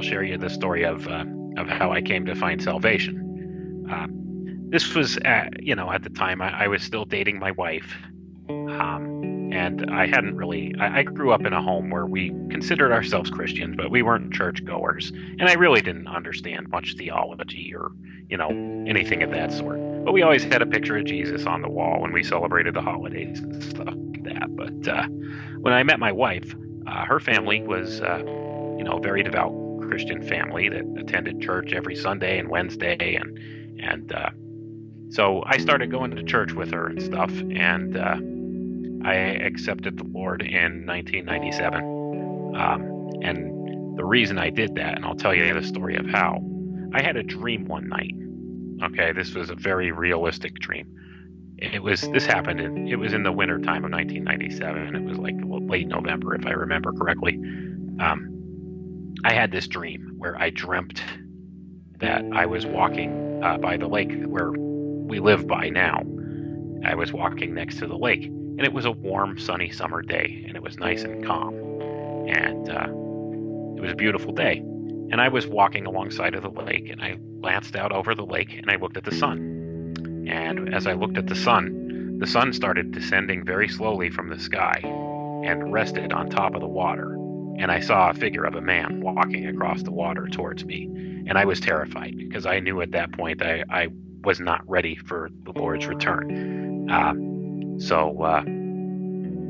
I'll share you the story of how I came to find salvation. This was, at the time I was still dating my wife, and I hadn't really. I grew up in a home where we considered ourselves Christians, but we weren't churchgoers, and I really didn't understand much theology or anything of that sort. But we always had a picture of Jesus on the wall when we celebrated the holidays and stuff like that. But when I met my wife, her family was, a very devout Christian family that attended church every Sunday and Wednesday, and so I started going to church with her and stuff, and I accepted the Lord in 1997. And the reason I did that, and I'll tell you the story of how, I had a dream one night. Okay, this was a very realistic dream. It was in the winter time of 1997. It was like late November, if I remember correctly. I had this dream where I dreamt that I was walking by the lake where we live by now. I was walking next to the lake, and it was a warm, sunny summer day, and it was nice and calm, and it was a beautiful day. And I was walking alongside of the lake, and I glanced out over the lake, and I looked at the sun. And as I looked at the sun started descending very slowly from the sky and rested on top of the water. And I saw a figure of a man walking across the water towards me. And I was terrified because I knew at that point I was not ready for the Lord's return.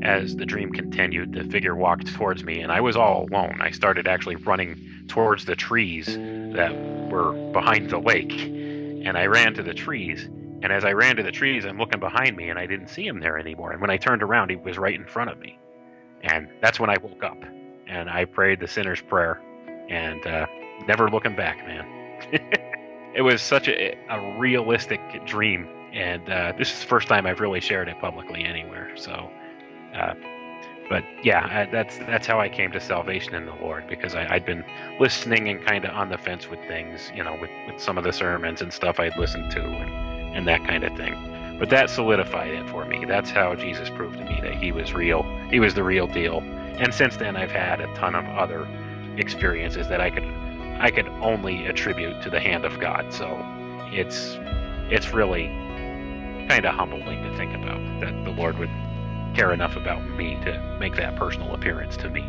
As the dream continued, the figure walked towards me, and I was all alone. I started actually running towards the trees that were behind the lake, and I ran to the trees. And as I ran to the trees, I'm looking behind me, and I didn't see him there anymore. And when I turned around, he was right in front of me. And that's when I woke up, and I prayed the sinner's prayer, and never looking back, man. It was such a realistic dream, and this is the first time I've really shared it publicly anywhere. So, but yeah, that's how I came to salvation in the Lord, because I'd been listening and kind of on the fence with things, with some of the sermons and stuff I'd listened to and that kind of thing. But that solidified it for me. That's how Jesus proved to me that he was real. He was the real deal. And since then, I've had a ton of other experiences that I could only attribute to the hand of God. So it's really kind of humbling to think about that the Lord would care enough about me to make that personal appearance to me,